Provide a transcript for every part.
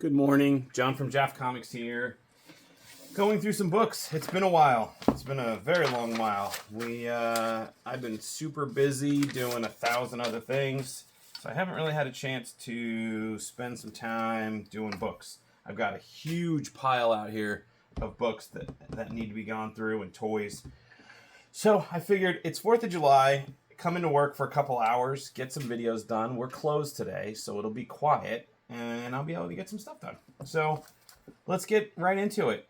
Good morning, John from JAF Comics here. Going through some books. It's been a while. It's been a very long while. I've been super busy doing 1,000 other things, so I haven't really had a chance to spend some time doing books. I've got a huge pile out here of books that need to be gone through and toys. So I figured it's 4th of July. Come into work for a couple hours, get some videos done. We're closed today, so it'll be quiet, and I'll be able to get some stuff done. So let's get right into it.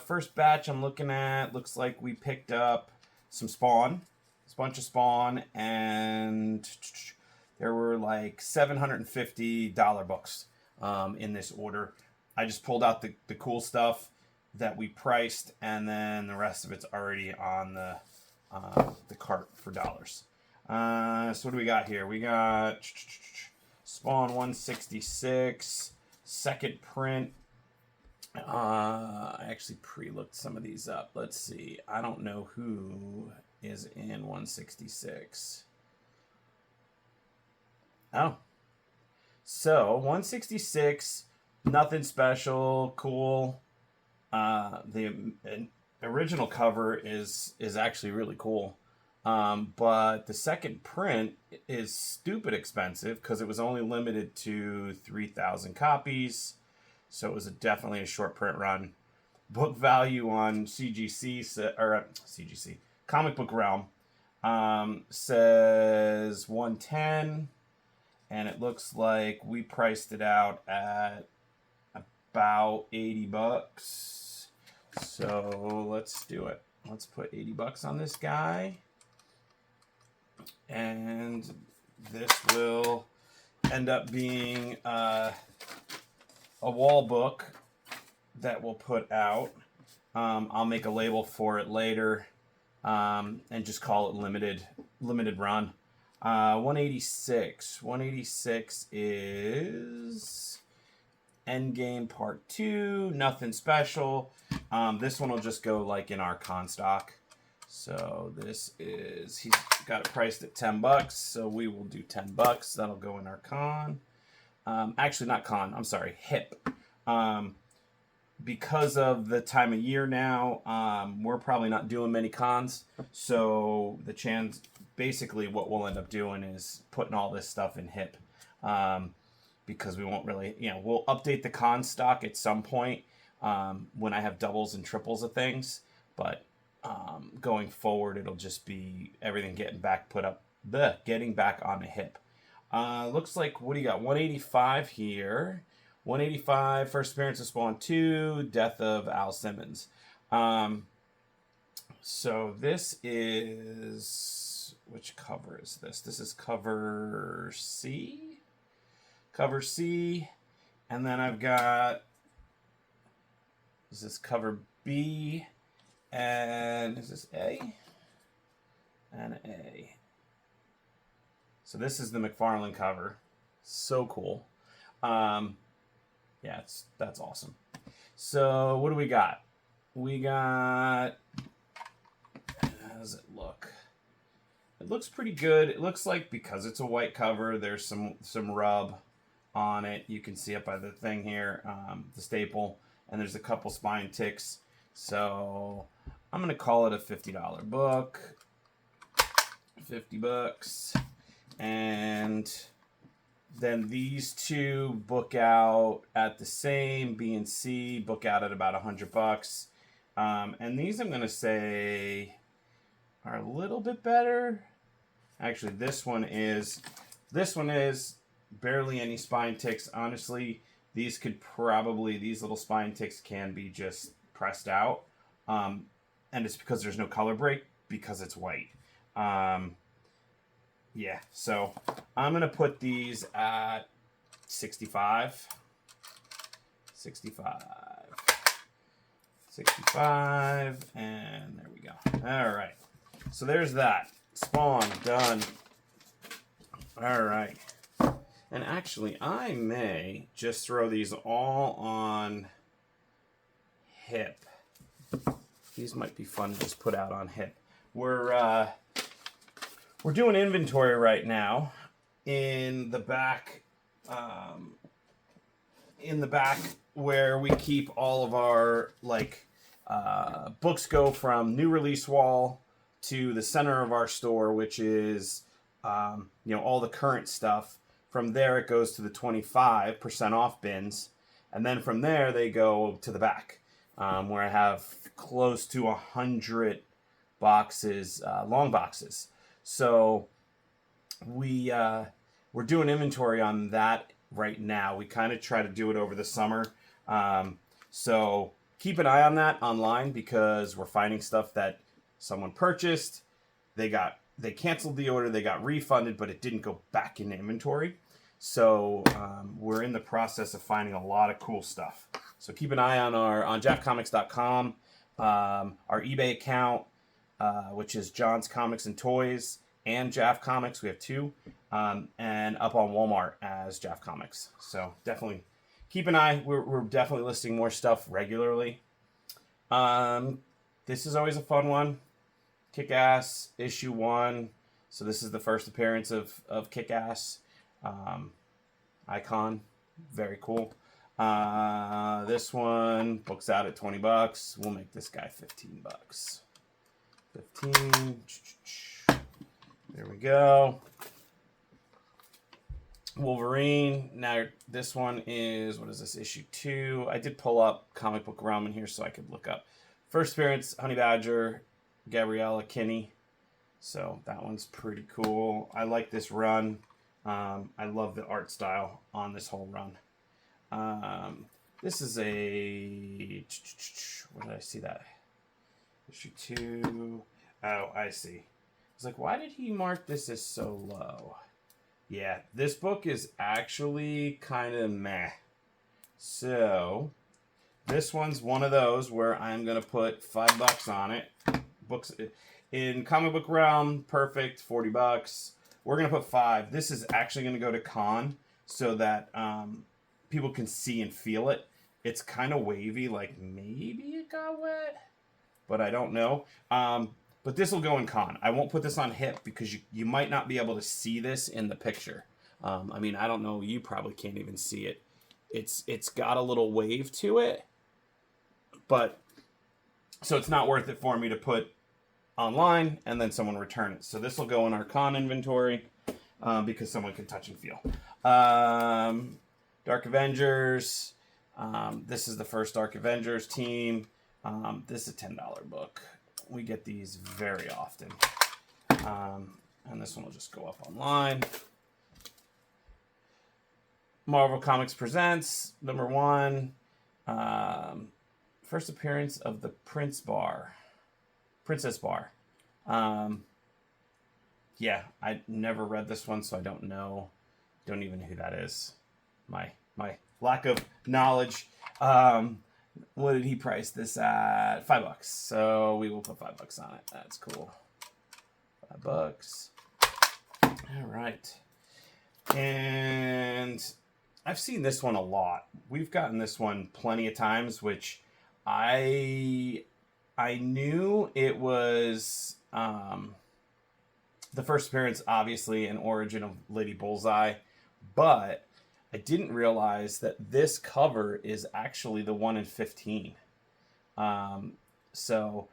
First batch I'm looking at, looks like we picked up some Spawn, a bunch of Spawn, and there were like $750 books in this order. I just pulled out the cool stuff that we priced, and then the rest of it's already on the cart for dollars. So what do we got here? We got Spawn 166, second print. I actually pre-looked some of these up. Let's see. I don't know who is in 166. Oh. So, 166, nothing special, cool. The original cover is actually really cool. But the second print is stupid expensive because it was only limited to 3,000 copies. So it was definitely a short print run. Book value on CGC, Comic Book Realm, says 110, and it looks like we priced it out at about 80 bucks. So let's do it. Let's put 80 bucks on this guy. And this will end up being a wall book that we'll put out. I'll make a label for it later and just call it limited run. 186. 186 is Endgame Part 2. Nothing special. This one will just go like in our con stock. So this is, he's got it priced at 10 bucks, so we will do 10 bucks. That'll go in our con. Actually, not con, I'm sorry, hip. Because of the time of year now, we're probably not doing many cons. So the chance, basically what we'll end up doing is putting all this stuff in hip. Because we won't really, we'll update the con stock at some point when I have doubles and triples of things. But going forward, it'll just be everything getting back on the hip. Looks like, what do you got? 185 here. 185, first appearance of Spawn 2, death of Al Simmons. So this is, which cover is this? This is cover C. Cover C. And then I've got, this is cover B. And is this A? And A. So this is the McFarlane cover. So cool. Yeah, that's awesome. So what do we got? We got, how does it look? It looks pretty good. It looks like, because it's a white cover, there's some rub on it. You can see it by the thing here, the staple, and there's a couple spine ticks. So I'm going to call it a $50 book. 50 bucks. And then these two book out at the same, B and C book out at about 100 bucks. And these I'm going to say are a little bit better. Actually, this one is barely any spine ticks. Honestly, these little spine ticks can be just pressed out. And it's because there's no color break because it's white. Yeah, so I'm going to put these at 65. 65. 65, and there we go. All right, so there's that. Spawn, done. All right. And actually, I may just throw these all on hip. These might be fun to just put out on hip. We're doing inventory right now in the back in the back where we keep all of our like books go from new release wall to the center of our store, which is all the current stuff. From there it goes to the 25% off bins, and then from there they go to the back where I have close to 100 boxes, long boxes. So we're doing inventory on that right now. We kind of try to do it over the summer. So keep an eye on that online, because we're finding stuff that someone purchased, they canceled the order, they got refunded, but it didn't go back into inventory. So we're in the process of finding a lot of cool stuff. So keep an eye on on JAFcomics.com, our eBay account, which is John's Comics and Toys, and JAF Comics. We have two, and up on Walmart as JAF Comics. So definitely keep an eye. We're definitely listing more stuff regularly. This is always a fun one. Kick-Ass issue 1. So this is the first appearance of Kick-Ass. Icon, very cool. This one, book's out at $20. We'll make this guy $15. 15. There we go. Wolverine. Now this one is, what is this, issue 2? I did pull up Comic Book Realm in here so I could look up. First appearance, Honey Badger, Gabriella Kinney. So that one's pretty cool. I like this run. I love the art style on this whole run. This is a... Where did I see that? Issue 2. Oh, I see. It's like, why did he mark this as so low? Yeah, this book is actually kind of meh. So, this one's one of those where I'm going to put $5 on it. Books in Comic Book Realm, perfect, $40. We're going to put $5. This is actually going to go to Con so that people can see and feel it. It's kind of wavy, like maybe it got wet, but I don't know. But this will go in Con. I won't put this on Hip because you might not be able to see this in the picture. I mean, I don't know. You probably can't even see it. It's got a little wave to it, but so it's not worth it for me to put online and then someone return it. So this will go in our Con inventory because someone can touch and feel. Dark Avengers. This is the first Dark Avengers team. This is a $10 book. We get these very often. And this one will just go up online. Marvel Comics Presents, number 1. First appearance of the Princess Bar. Yeah, I never read this one, so I don't know. Don't even know who that is. My lack of knowledge. What did he price this at? $5. So we will put $5 on it. That's cool. $5. All right. And I've seen this one a lot. We've gotten this one plenty of times, which I knew it was the first appearance, obviously, an origin of Lady Bullseye, but I didn't realize that this cover is actually the 1 in 15. So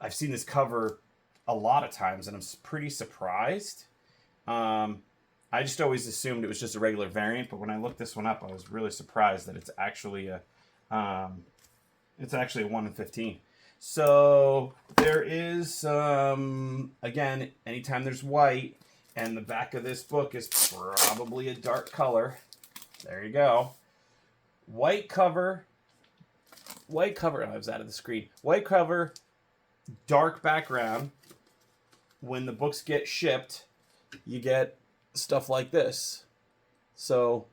I've seen this cover a lot of times, and I'm pretty surprised. I just always assumed it was just a regular variant, but when I looked this one up, I was really surprised that it's actually a 1 in 15. So there is, again, anytime there's white, and the back of this book is probably a dark color. There you go. White cover. Oh, I was out of the screen. White cover, dark background. When the books get shipped, you get stuff like this. So,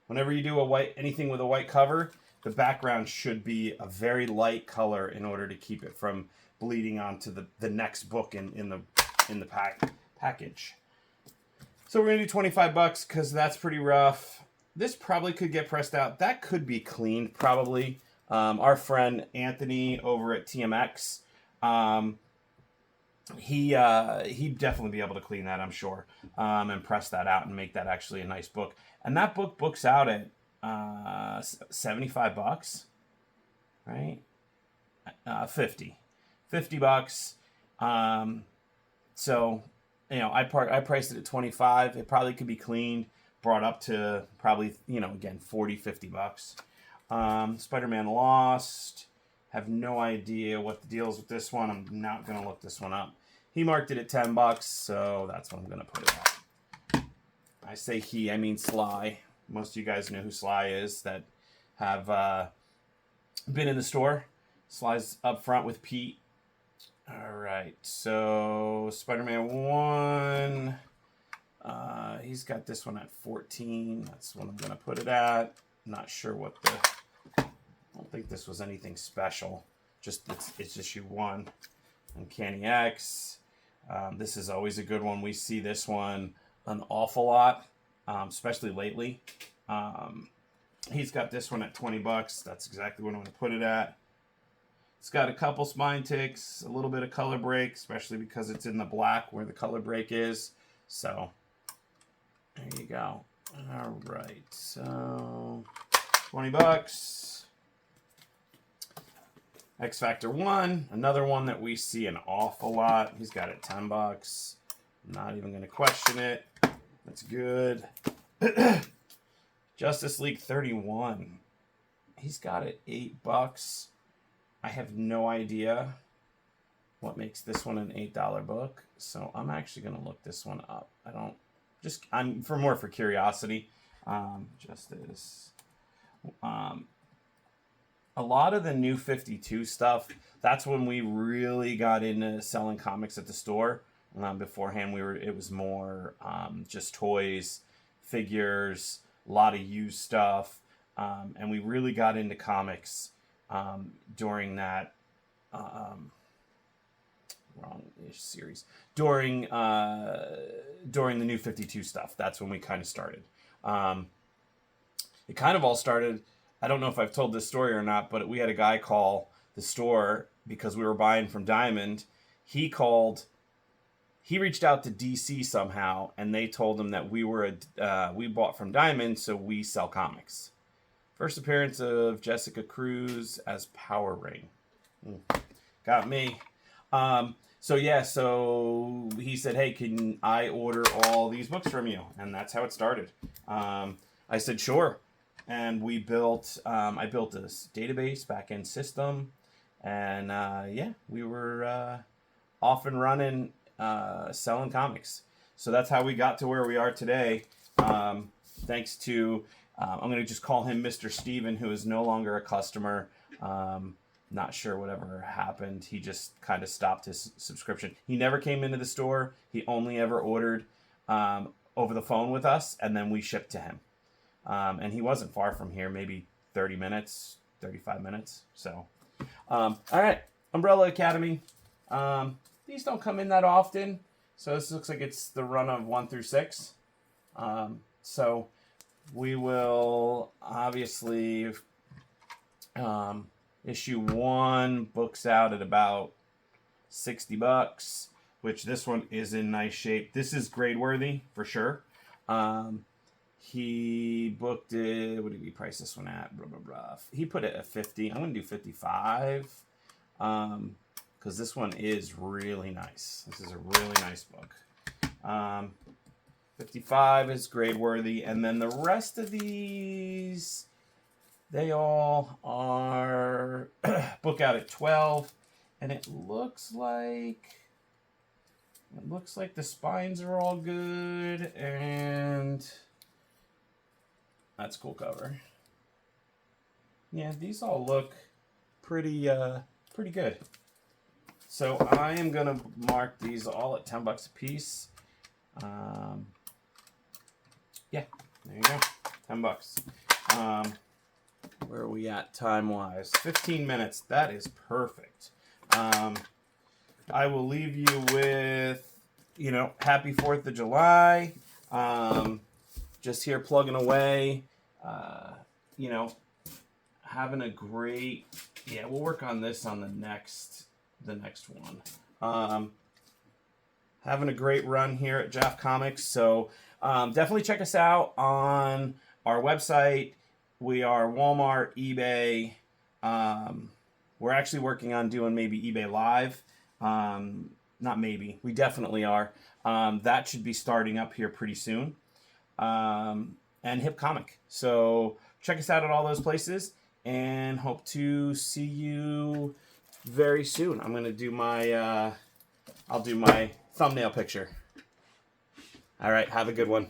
whenever you do anything with a white cover, the background should be a very light color in order to keep it from bleeding onto the next book in the package. So we're gonna do $25 because that's pretty rough. This probably could get pressed out. That could be cleaned probably. Our friend Anthony over at TMX he'd definitely be able to clean that, I'm sure, and press that out and make that actually a nice book. And that book books out at $75, right? 50 bucks. So, you know, I priced it at 25. It probably could be cleaned, brought up to probably, you know, again, 40, 50 bucks. Spider-Man Lost. Have no idea what the deal is with this one. I'm not going to look this one up. He marked it at 10 bucks, so that's what I'm going to put it at. I say he, I mean Sly. Most of you guys know who Sly is that have been in the store. Sly's up front with Pete. All right, so Spider-Man 1. He's got this one at 14. That's what I'm going to put it at. Not sure what the... I don't think this was anything special. Just it's issue 1. Uncanny X. This is always a good one. We see this one an awful lot, especially lately. He's got this one at 20 bucks. That's exactly what I'm going to put it at. It's got a couple spine ticks, a little bit of color break, especially because it's in the black where the color break is. So there you go. All right, so 20 bucks. X Factor 1, another one that we see an awful lot. He's got it 10 bucks. I'm not even going to question it. That's good. Justice League 31. He's got it 8 bucks. I have no idea what makes this one an $8 book. So I'm actually going to look this one up. I'm for curiosity. Justice. A lot of the New 52 stuff, that's when we really got into selling comics at the store. Beforehand, it was more just toys, figures, a lot of used stuff, and we really got into comics during that wrong-ish series. During the New 52 stuff, that's when we kind of started. It kind of all started. I don't know if I've told this story or not, but we had a guy call the store because we were buying from Diamond. He reached out to DC somehow, and they told him that we bought from Diamond, so we sell comics. First appearance of Jessica Cruz as Power Ring. Got me. So he said, hey, can I order all these books from you? And that's how it started. I said, sure. And we built, I built this database back-end system, and we were off and running, selling comics. So that's how we got to where we are today. Thanks to, I'm going to just call him Mr. Steven, who is no longer a customer. Not sure whatever happened. He just kind of stopped his subscription. He never came into the store. He only ever ordered over the phone with us, and then we shipped to him. And he wasn't far from here, maybe 30 minutes, 35 minutes. So, all right, Umbrella Academy. These don't come in that often. So this looks like it's the run of 1 through 6. So we will obviously issue 1 books out at about 60 bucks, which this one is in nice shape. This is grade worthy for sure. He booked it. What did he price this one at? Blah, blah, blah. He put it at 50. I'm going to do 55 because this one is really nice. This is a really nice book. 55 is grade worthy. And then the rest of these, they all are book out at 12. And it looks like the spines are all good, and that's a cool cover. Yeah, these all look pretty good. So I am gonna mark these all at 10 bucks a piece. Yeah, there you go, 10 bucks. Where are we at time-wise? 15 minutes. That is perfect. I will leave you with, happy 4th of July. Just here plugging away. Having a great, we'll work on this on the next one. having a great run here at JAF Comics. So definitely check us out on our website. We are Walmart, eBay. We're actually working on doing maybe eBay Live. Not maybe, we definitely are. That should be starting up here pretty soon. And Hip Comic. So check us out at all those places, and hope to see you very soon. I'm gonna do my I'll do my thumbnail picture. All right, have a good one.